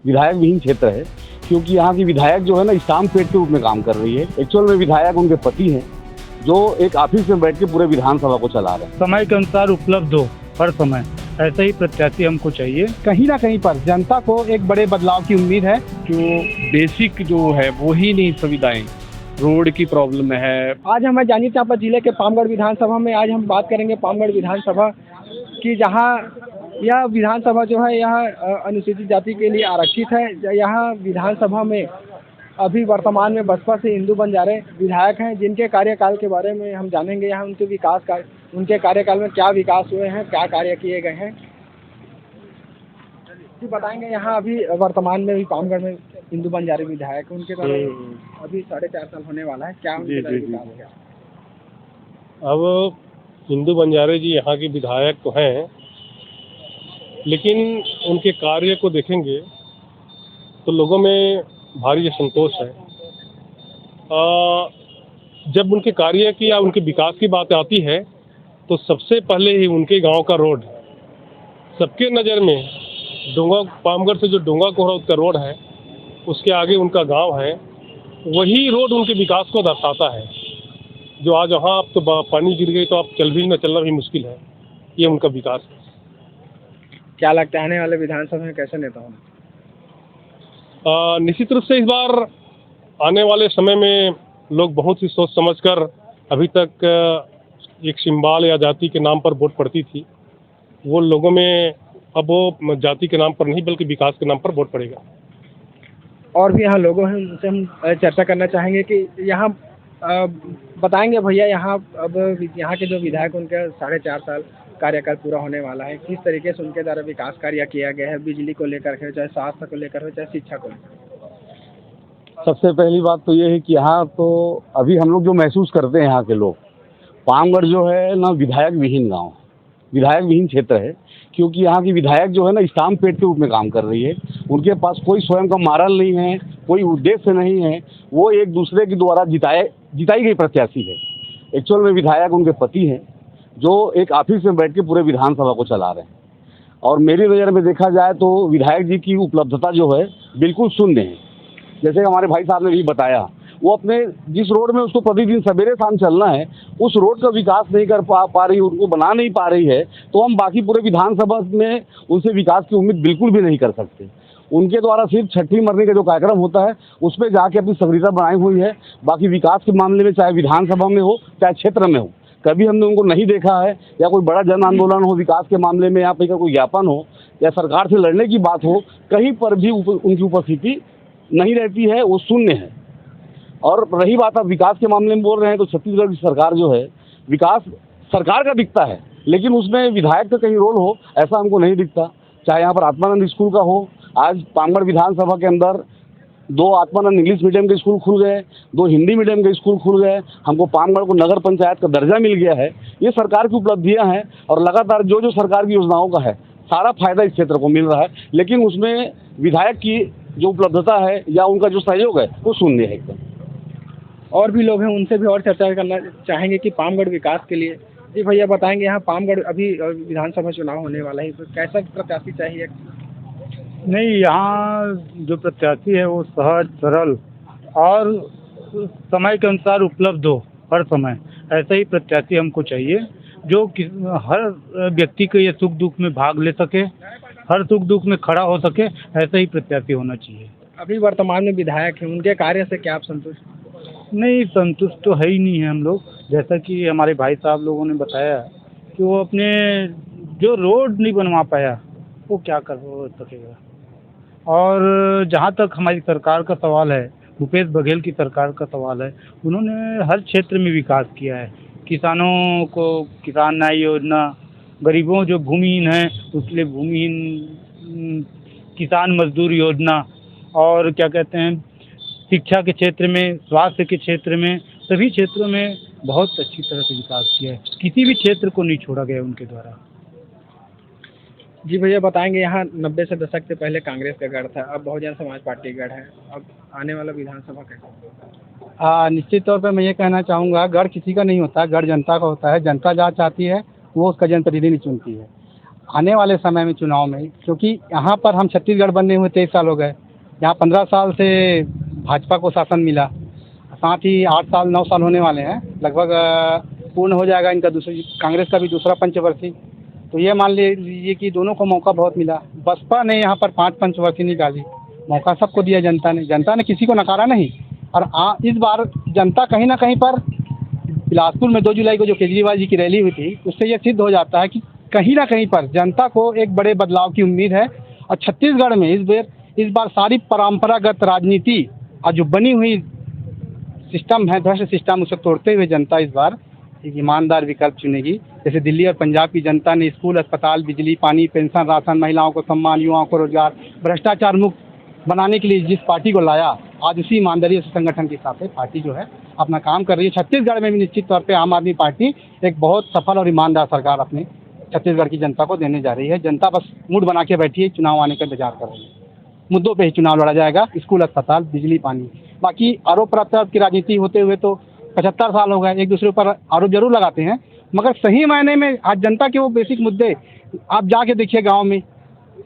विधायक विहीन क्षेत्र है, क्योंकि यहाँ की विधायक जो है ना स्टाम्प पेड के रूप में काम कर रही है। एक्चुअल में विधायक उनके पति हैं, जो एक ऑफिस में बैठ के पूरे विधानसभा को चला रहे हैं। समय के अनुसार उपलब्ध हो हर समय, ऐसा ही प्रत्याशी हमको चाहिए। कहीं ना कहीं पर जनता को एक बड़े बदलाव की उम्मीद है। जो बेसिक जो है वो ही नहीं, सुविधाएं, रोड की प्रॉब्लम है। आज हमें जांजगीर चांपा जिले के पामगढ़ विधानसभा में आज हम बात करेंगे पामगढ़ विधानसभा की, जहां यह विधानसभा जो है यह अनुसूचित जाति के लिए आरक्षित है। यहाँ विधानसभा में अभी वर्तमान में बसपा से इंदु बंजारे विधायक हैं, जिनके कार्यकाल के बारे में हम जानेंगे। यहाँ उनके विकास का, उनके कार्यकाल में क्या विकास हुए हैं, क्या कार्य किए गए हैं, जी बताएंगे। यहाँ अभी वर्तमान में भी पामगढ़ में इंदु बंजारे विधायक, उनके द्वारा अभी 4.5 साल होने वाला है, क्या उनके द्वारा विकास हुआ? अब इंदु बंजारे जी यहाँ की विधायक तो हैं, लेकिन उनके कार्य को देखेंगे तो लोगों में भारी असंतोष है। जब उनके कार्य की या उनके विकास की बात आती है तो सबसे पहले ही उनके गांव का रोड सबके नज़र में, डोंगा पामगढ़ से जो डोंगा कोहरा का रोड है उसके आगे उनका गांव है, वही रोड उनके विकास को दर्शाता है। जो आज वहाँ अब तो पानी गिर गई तो अब चलना भी मुश्किल है, ये उनका विकास है। क्या लगता है आने वाले विधानसभा में कैसे नेता होंगे? निश्चित रूप से इस बार आने वाले समय में लोग बहुत ही सोच समझकर, अभी तक एक सिंबल या जाति के नाम पर वोट पड़ती थी, वो लोगों में अब वो जाति के नाम पर नहीं बल्कि विकास के नाम पर वोट पड़ेगा। और भी यहाँ लोगों हैं, उनसे हम चर्चा करना चाहेंगे कि यहाँ बताएंगे भैया, यहाँ अब यहाँ के जो विधायक उनके 4.5 साल कार्यकाल पूरा होने वाला है, किस तरीके से उनके द्वारा विकास कार्य किया गया है, बिजली को लेकर के, चाहे स्वास्थ्य को लेकर हो, चाहे शिक्षा को लेकर? सबसे पहली बात तो ये है कि यहाँ तो अभी हम लोग जो महसूस करते हैं, यहाँ के लोग, पामगढ़ जो है ना विधायक विहीन गांव, विधायक विहीन क्षेत्र है, क्योंकि यहाँ की विधायक जो है ना स्टाम्प पेड के रूप में काम कर रही है। उनके पास कोई स्वयं का मारल नहीं है, कोई उद्देश्य नहीं है, वो एक दूसरे के द्वारा जिताई गई प्रत्याशी है। एक्चुअल में विधायक उनके पति हैं, जो एक ऑफिस में बैठ के पूरे विधानसभा को चला रहे हैं। और मेरी नज़र में देखा जाए तो विधायक जी की उपलब्धता जो है बिल्कुल शून्य है। जैसे हमारे भाई साहब ने भी बताया, वो अपने जिस रोड में उसको प्रतिदिन सवेरे शाम चलना है, उस रोड का विकास नहीं कर पा रही, उनको बना नहीं पा रही है, तो हम बाकी पूरे विधानसभा में उनसे विकास की उम्मीद बिल्कुल भी नहीं कर सकते। उनके द्वारा सिर्फ छठी मरने का जो कार्यक्रम होता है उस पर जाके अपनी सक्रियता बनाई हुई है। बाकी विकास के मामले में चाहे विधानसभा में हो चाहे क्षेत्र में हो, कभी हमने उनको नहीं देखा है। या कोई बड़ा जन आंदोलन हो विकास के मामले में, या फिर कोई ज्ञापन हो या सरकार से लड़ने की बात हो, कहीं पर भी उनकी उपस्थिति नहीं रहती है, वो शून्य है। और रही बात आप विकास के मामले में बोल रहे हैं, तो छत्तीसगढ़ की सरकार जो है, विकास सरकार का दिखता है, लेकिन उसमें विधायक का कहीं रोल हो ऐसा हमको नहीं दिखता। चाहे यहाँ पर आत्मानंद स्कूल का हो, आज पामगढ़ विधानसभा के अंदर 2 आत्मानंद इंग्लिश मीडियम के स्कूल खुल गए, 2 हिंदी मीडियम के स्कूल खुल गए, हमको पामगढ़ को नगर पंचायत का दर्जा मिल गया है। ये सरकार की उपलब्धियां हैं, और लगातार जो जो सरकार की योजनाओं का है सारा फायदा इस क्षेत्र को मिल रहा है, लेकिन उसमें विधायक की जो उपलब्धता है या उनका जो सहयोग है वो शून्य है एकदम। और भी लोग हैं, उनसे भी और चर्चा करना चाहेंगे कि पामगढ़ विकास के लिए। जी भैया बताएंगे, यहाँ पामगढ़ अभी विधानसभा चुनाव होने वाला है, तो कैसा प्रत्याशी चाहिए? नहीं, यहाँ जो प्रत्याशी है वो सहज सरल और समय के अनुसार उपलब्ध हो हर समय, ऐसा ही प्रत्याशी हमको चाहिए, जो हर व्यक्ति के ये सुख दुख में भाग ले सके, हर सुख दुख में खड़ा हो सके, ऐसा ही प्रत्याशी होना चाहिए। अभी वर्तमान में विधायक हैं, उनके कार्य से क्या आप संतुष्ट? नहीं, संतुष्ट तो है ही नहीं है हम लोग। जैसा कि हमारे भाई साहब लोगों ने बताया कि वो अपने जो रोड नहीं बनवा पाया वो क्या कर सकेगा। और जहाँ तक हमारी सरकार का सवाल है, भूपेश बघेल की सरकार का सवाल है, उन्होंने हर क्षेत्र में विकास किया है। किसानों को किसान न्याय योजना, गरीबों जो भूमिहीन हैं उसके लिए भूमिहीन किसान मजदूर योजना, और क्या कहते हैं, शिक्षा के क्षेत्र में, स्वास्थ्य के क्षेत्र में, सभी क्षेत्रों में बहुत अच्छी तरह से विकास किया है। किसी भी क्षेत्र को नहीं छोड़ा गया उनके द्वारा। जी भैया बताएंगे, यहाँ 90 से दशक से पहले कांग्रेस का गढ़ था, अब बहुजन समाज पार्टी गढ़ है, अब आने वाला विधानसभा कैसा? निश्चित तौर पर मैं ये कहना चाहूँगा, गढ़ किसी का नहीं होता, गढ़ जनता का होता है। जनता जहाँ चाहती है वो उसका जनप्रतिनिधि चुनती है। आने वाले समय में चुनाव में, क्योंकि यहाँ पर हम छत्तीसगढ़ बनने हुए 23 साल हो गए, यहाँ 15 साल से भाजपा को शासन मिला, साथ ही 8 साल 9 साल होने वाले हैं, लगभग पूर्ण हो जाएगा इनका दूसरी, कांग्रेस का भी दूसरा पंचवर्षीय। तो ये मान लीजिए कि दोनों को मौका बहुत मिला। बसपा ने यहाँ पर 5 पंचवर्षीय निकाली, मौका सबको दिया जनता ने किसी को नकारा नहीं। और इस बार जनता कहीं ना कहीं पर बिलासपुर में 2 जुलाई को जो केजरीवाल जी की रैली हुई थी, उससे ये सिद्ध हो जाता है कि कहीं ना कहीं पर जनता को एक बड़े बदलाव की उम्मीद है। और छत्तीसगढ़ में इस बार सारी परंपरागत राजनीति और जो बनी हुई सिस्टम है, भ्रष्ट सिस्टम, उसे तोड़ते हुए जनता इस बार एक ईमानदार विकल्प चुनेगी। जैसे दिल्ली और पंजाब की जनता ने स्कूल, अस्पताल, बिजली, पानी, पेंशन, राशन, महिलाओं को सम्मान, युवाओं को रोजगार, भ्रष्टाचार मुक्त बनाने के लिए जिस पार्टी को लाया, आज उसी ईमानदारी से संगठन के हिसाब से पार्टी जो है अपना काम कर रही है। छत्तीसगढ़ में भी निश्चित तौर पे आम आदमी पार्टी एक बहुत सफल और ईमानदार सरकार अपने छत्तीसगढ़ की जनता को देने जा रही है। जनता बस मूड बना के बैठी है, चुनाव आने का इंतजार कर रही है। मुद्दों पे ही चुनाव लड़ा जाएगा, स्कूल, अस्पताल, बिजली, पानी। बाकी आरोप प्रत्यारोप की राजनीति होते हुए तो 75 साल हो गए, एक दूसरे पर आरोप जरूर लगाते हैं, मगर सही मायने में आज जनता के वो बेसिक मुद्दे आप जाके देखिए गाँव में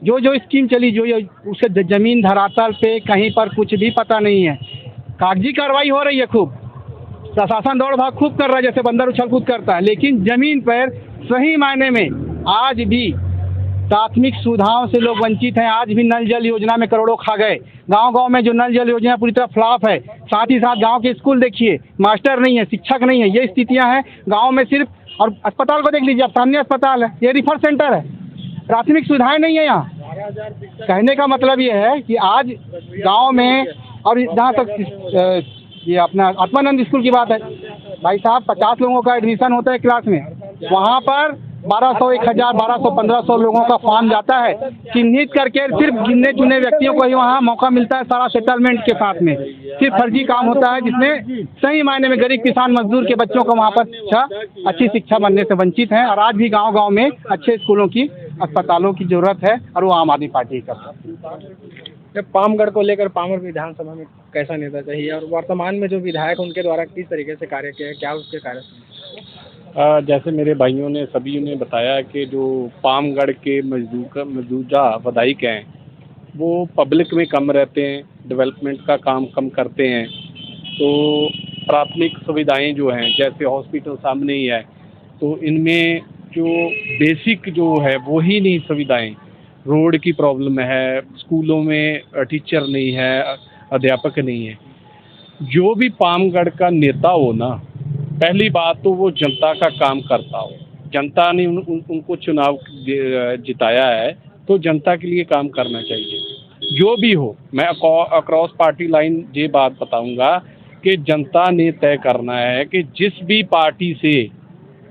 जो स्कीम चली, जो उसके जमीन धरातल पे कहीं पर कुछ भी पता नहीं है। कागजी कार्रवाई हो रही है खूब, प्रशासन दौड़ भाग खूब कर रहा है, जैसे बंदर उछल कूद करता है, लेकिन जमीन पर सही मायने में आज भी प्राथमिक सुविधाओं से लोग वंचित हैं। आज भी नल जल योजना में करोड़ों खा गए। गांव-गांव में जो नल जल योजना पूरी तरह फ्लॉप है। साथ ही साथ गांव के स्कूल देखिए, मास्टर नहीं है, शिक्षक नहीं है, ये स्थितियां हैं गांव में सिर्फ। और अस्पताल को देख लीजिए, अब सामने अस्पताल है, ये रिफर सेंटर है, प्राथमिक सुविधाएं नहीं है यहाँ। कहने का मतलब ये है कि आज गांव में, और जहाँ तक ये अपना आत्मानंद स्कूल की बात है, भाई साहब 50 लोगों का एडमिशन होता है क्लास में, वहाँ पर 1200, 1000, 1200, 1500 लोगों का फॉर्म जाता है, चिन्हित करके सिर्फ गिने चुने व्यक्तियों को ही वहाँ मौका मिलता है, सारा सेटलमेंट के साथ में। सिर्फ फर्जी काम होता है, जिसमें सही मायने में गरीब किसान मजदूर के बच्चों को वहाँ पर अच्छी शिक्षा बनने से वंचित हैं। और आज भी गाँव-गाँव में अच्छे स्कूलों की, अस्पतालों की जरूरत है, और वो आम आदमी पार्टी का। पामगढ़ को लेकर पामगढ़ विधानसभा में कैसा नेता चाहिए, और वर्तमान में जो विधायक उनके द्वारा किस तरीके से कार्य किया है, क्या उसके कार्य? जैसे मेरे भाइयों ने, सभी ने बताया कि जो पामगढ़ के मौजूदा विधायक हैं वो पब्लिक में कम रहते हैं, डेवलपमेंट का काम कम करते हैं। तो प्राथमिक सुविधाएं जो हैं, जैसे हॉस्पिटल सामने ही है, तो इनमें जो बेसिक जो है वो ही नहीं सुविधाएं, रोड की प्रॉब्लम है, स्कूलों में टीचर नहीं है, अध्यापक नहीं है। जो भी पामगढ़ का नेता हो ना, पहली बात तो वो जनता का काम करता हो। जनता ने उनको चुनाव जिताया है, तो जनता के लिए काम करना चाहिए। जो भी हो, मैं अक्रॉस पार्टी लाइन ये बात बताऊंगा कि जनता ने तय करना है कि जिस भी पार्टी से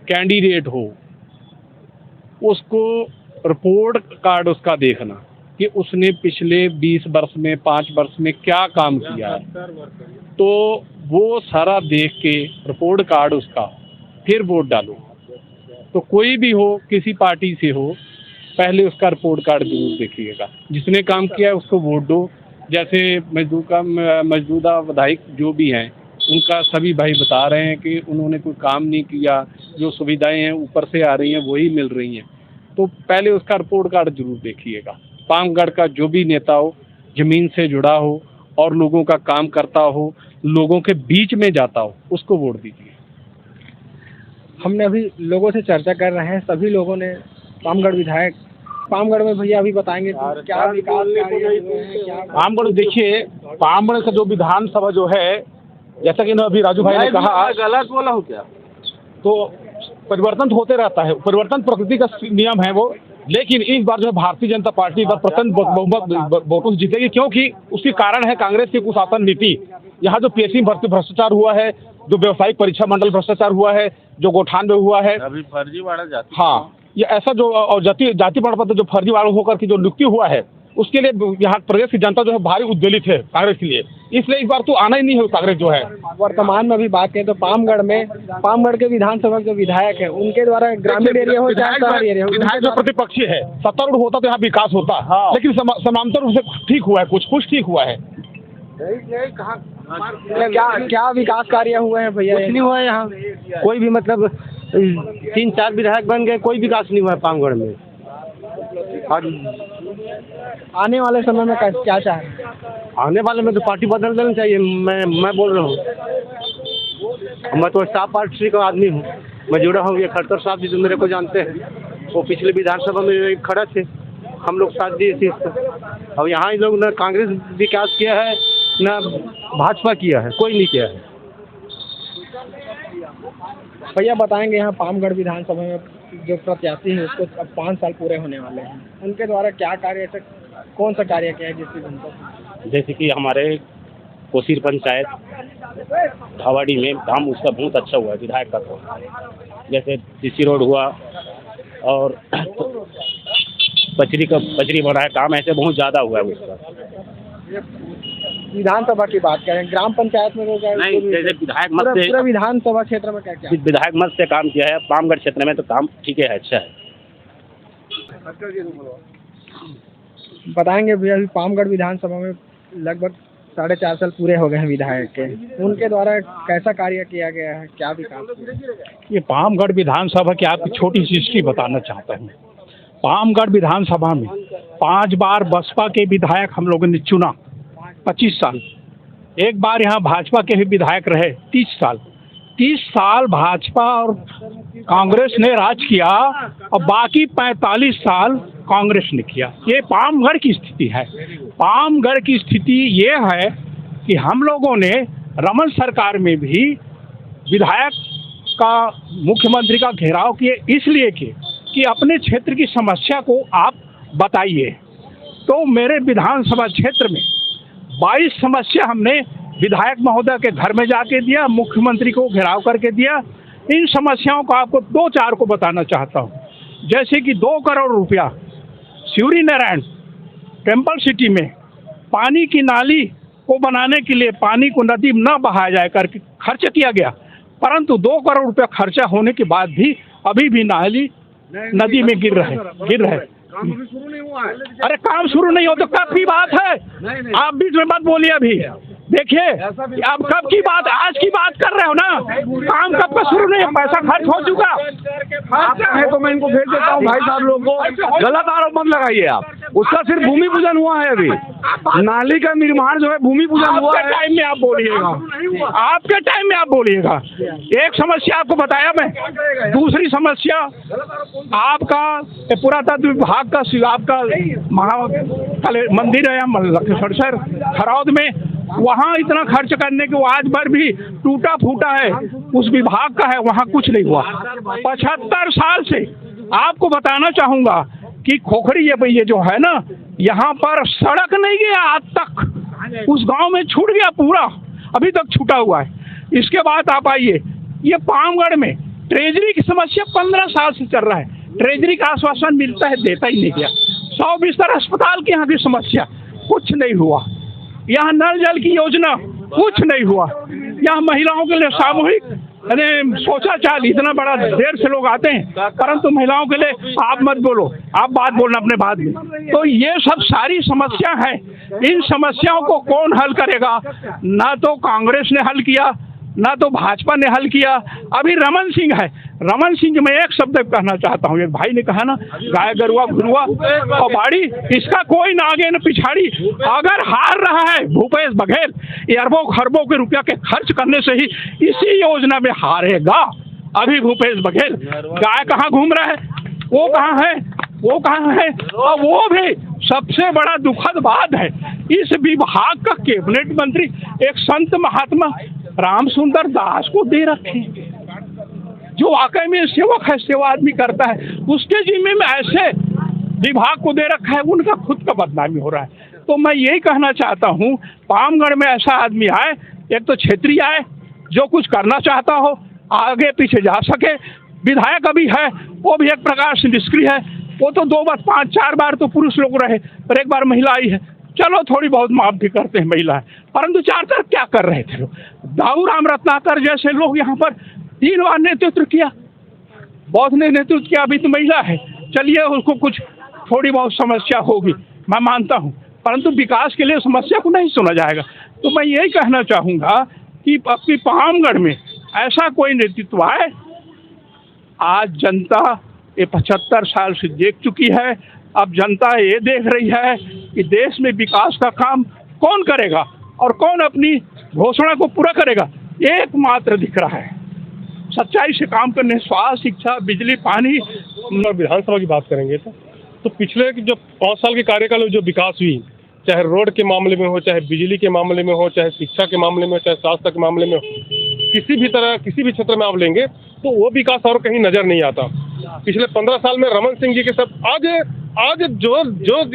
कैंडिडेट हो, उसको रिपोर्ट कार्ड उसका देखना कि उसने पिछले 20 वर्ष में, 5 वर्ष में क्या काम किया है, तो वो सारा देख के रिपोर्ट कार्ड उसका, फिर वोट डालो। तो कोई भी हो, किसी पार्टी से हो, पहले उसका रिपोर्ट कार्ड जरूर देखिएगा। जिसने काम किया है उसको वोट दो। जैसे मौजूदा विधायक जो भी हैं, उनका सभी भाई बता रहे हैं कि उन्होंने कोई काम नहीं किया, जो सुविधाएं हैं ऊपर से आ रही हैं वही मिल रही हैं। तो पहले उसका रिपोर्ट कार्ड जरूर देखिएगा। पामगढ़ का जो भी नेता हो, ज़मीन से जुड़ा हो और लोगों का काम करता हो, लोगों के बीच में जाता हो, उसको वोट दीजिए। हमने अभी लोगों से चर्चा कर रहे हैं, सभी लोगों ने पामगढ़ विधायक, पामगढ़ में भैया अभी बताएंगे क्या विकास कार्य हुए हैं, क्या? पामगढ़ देखिए, पामगढ़ का जो विधानसभा जो है, जैसा कि अभी राजू भाई ने कहा, गलत बोला हूँ क्या? तो परिवर्तन तो होते रहता है, परिवर्तन प्रकृति का नियम है वो। लेकिन इस बार जो है भारतीय जनता पार्टी पर प्रचंड बहुमत वोटों से जीतेगी, क्योंकि उसके कारण है कांग्रेस की कुशासन नीति। यहाँ जो पीएससी भर्ती भ्रष्टाचार हुआ है, जो व्यवसायिक परीक्षा मंडल भ्रष्टाचार हुआ है, जो गोठान में हुआ है, अभी फर्जीवाड़ा जाति, हाँ, ये ऐसा जो और जाति प्रमाण पत्र जो फर्जीवाड़ा होकर के जो नियुक्ति हुआ है, उसके लिए यहाँ प्रदेश की जनता जो है भारी उद्वेलित है कांग्रेस के लिए। इसलिए इस बार तो आना ही नहीं है कांग्रेस जो है। वर्तमान में अभी बात करें तो पामगढ़ के विधानसभा जो विधायक है, उनके द्वारा ग्रामीण एरिया हो चाहे शहरी एरिया हो, विधायक जो प्रतिपक्षी है, सत्तारूढ़ होता तो यहाँ विकास होता, लेकिन समांतर रूप से ठीक हुआ है, कुछ ठीक हुआ है। क्या विकास कार्य हुए हैं भैया? कुछ नहीं हुआ है यहाँ, कोई भी मतलब 3-4 विधायक बन गए, कोई विकास नहीं हुआ है पामगढ़ में। हाँ जी। आने वाले समय में क्या चाह रहे हैं? आने वाले में तो पार्टी बदल देना चाहिए। मैं बोल रहा हूँ, मैं तो स्टाफ पार्टी का आदमी हूँ, मैं जुड़ा हूँ। ये खट्टर साहब जी तो मेरे को जानते हैं, वो पिछले विधानसभा में खड़े थे, हम लोग साथ दिए थे इसको। अब यहाँ लोग न कांग्रेस विकास किया है न भाजपा किया है, कोई नहीं किया है। भैया बताएंगे यहाँ पामगढ़ विधानसभा में जो प्रत्याशी है उसको अब 5 साल पूरे होने वाले हैं, उनके द्वारा क्या कार्य, ऐसा कौन सा कार्य किया है जिससे उनको? जैसे कि हमारे कोसीर पंचायत धावाड़ी में काम उसका बहुत अच्छा हुआ है विधायक का। तो जैसे सीसी रोड हुआ और कचरी बना है, काम ऐसे बहुत ज़्यादा हुआ है उसका। विधानसभा की बात करें, ग्राम पंचायत में नहीं, जैसे विधायक मत से पूरा विधानसभा क्षेत्र में क्या क्या विधायक मत से काम किया है पामगढ़ क्षेत्र में, तो काम ठीक है, अच्छा है। बताएंगे भैया अभी पामगढ़ विधानसभा में लगभग 4.5 साल पूरे हो गए हैं विधायक के, उनके द्वारा कैसा कार्य किया गया है, क्या विकास किया? ये पामगढ़ विधानसभा की आपकी छोटी सी हिस्ट्री बताना चाहता हूँ। पामगढ़ विधानसभा में 5 बार बसपा के विधायक हम लोगों ने चुना 25 साल, एक बार यहाँ भाजपा के भी विधायक रहे 30 साल। 30 साल भाजपा और कांग्रेस ने राज किया और बाकी 45 साल कांग्रेस ने किया। ये पामगढ़ की स्थिति है। पामगढ़ की स्थिति ये है कि हम लोगों ने रमन सरकार में भी विधायक का मुख्यमंत्री का घेराव किए, इसलिए कि अपने क्षेत्र की समस्या को आप बताइए। तो मेरे विधानसभा क्षेत्र में 22 समस्या हमने विधायक महोदय के घर में जाके दिया, मुख्यमंत्री को घेराव करके दिया। इन समस्याओं को आपको 2-4 को बताना चाहता हूँ। जैसे कि 2 करोड़ रुपया शिवरी नारायण टेम्पल सिटी में पानी की नाली को बनाने के लिए पानी को नदी न बहाया जाए करके खर्च किया गया, परंतु 2 करोड़ रुपया खर्चा होने के बाद भी अभी भी नाली नदी में गिर रहे। शुरू नहीं हुआ है। अरे काम शुरू नहीं हो तो कब की बात है? आप बीच में मत बोलिए। अभी देखिए, आप कब की बात, आज की बात कर रहे हो ना। काम कब का शुरू नहीं, पैसा खर्च हो चुका। आप कहें तो मैं इनको भेज देता हूँ भाई साहब लोगों को, गलत आरोप मत लगाइए आप। उसका सिर्फ भूमि पूजन हुआ है, अभी नाली का निर्माण जो है भूमि पूजन हुआ है। टाइम में आप बोलिएगा, आपके टाइम में आप बोलिएगा। एक समस्या आपको बताया मैं, दूसरी समस्या आपका पुरातत्व विभाग का आपका मंदिर है लक्ष्मण खरौद में, वहाँ इतना खर्च करने के आज भर भी टूटा फूटा है, उस विभाग का है, वहाँ कुछ नहीं हुआ। 75 साल से आपको बताना चाहूँगा कि खोखरी ये जो है ना, यहाँ पर सड़क नहीं गया आज तक, उस गांव में छूट गया पूरा, अभी तक छूटा हुआ है। इसके बाद आप आइए, ये पामगढ़ में ट्रेजरी की समस्या 15 साल से चल रहा है। ट्रेजरी का आश्वासन मिलता है, देता ही नहीं गया। 100 बिस्तर अस्पताल की यहाँ की समस्या, कुछ नहीं हुआ। यहाँ नल जल की योजना, कुछ नहीं हुआ। यहाँ महिलाओं के लिए सामूहिक, अरे सोचा चाल, इतना बड़ा देर से लोग आते हैं, परंतु महिलाओं के लिए आप मत बोलो, आप बात बोलना अपने बाद में। तो ये सब सारी समस्या है। इन समस्याओं को कौन हल करेगा? ना तो कांग्रेस ने हल किया, ना तो भाजपा ने हल किया। अभी रमन सिंह है, रमन सिंह में एक शब्द कहना चाहता हूँ। एक भाई ने कहा ना, गाय गरुआ घुरुआ और बाड़ी, इसका कोई ना आगे न पिछाड़ी। अगर हार रहा है भूपेश बघेल अरबों खरबों के रुपया के खर्च करने से ही इसी योजना में हारेगा। अभी भूपेश बघेल गाय कहाँ घूम रहा है, वो कहाँ है, और वो भी सबसे बड़ा दुखद बात है, इस विभाग का कैबिनेट मंत्री एक संत महात्मा राम सुंदर दास को दे रखे, जो वाकई में सेवक है, सेवा आदमी करता है, उसके जिम्मे में ऐसे विभाग को दे रखा है, उनका खुद का बदनामी हो रहा है। तो मैं यही कहना चाहता हूँ, पामगढ़ में ऐसा आदमी आए, एक तो क्षेत्रीय आए, जो कुछ करना चाहता हो, आगे पीछे जा सके। विधायक अभी है, वो भी एक प्रकार से निष्क्रिय है। वो तो 2 बार 5-4 बार तो पुरुष लोग रहे, पर एक बार महिला आई है, चलो थोड़ी बहुत माफ भी करते हैं महिला है, परंतु 4 तरफ क्या कर रहे थे लोग? दाऊ राम रत्नाकर जैसे लोग यहाँ पर 3 बार नेतृत्व किया, बौद्ध ने नेतृत्व किया, अभी तो महिला है। चलिए, उसको कुछ थोड़ी बहुत समस्या होगी, मैं मानता हूँ, परंतु विकास के लिए समस्या को नहीं सुना जाएगा। तो मैं यही कहना चाहूँगा कि अपनी पामगढ़ में ऐसा कोई नेतृत्व आए। आज जनता ये 75 साल से देख चुकी है, अब जनता ये देख रही है कि देश में विकास का काम कौन करेगा और कौन अपनी घोषणा को पूरा करेगा, एकमात्र दिख रहा है। सच्चाई से काम करने, स्वास्थ्य, शिक्षा, बिजली, पानी। विधानसभा की बात करेंगे तो पिछले जो 5 साल के कार्यकाल में जो विकास हुई, चाहे रोड के मामले में हो, चाहे बिजली के मामले में हो, चाहे शिक्षा के मामले में हो, चाहे स्वास्थ्य के मामले में हो, किसी भी क्षेत्र में आप लेंगे तो वो विकास और कहीं नजर नहीं आता। पिछले 15 साल में रमन सिंह जी के सब आज जो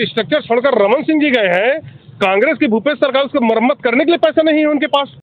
स्ट्रक्चर छोड़कर रमन सिंह जी गए हैं, कांग्रेस की भूपेश सरकार उसको मरम्मत करने के लिए पैसे नहीं है उनके पास।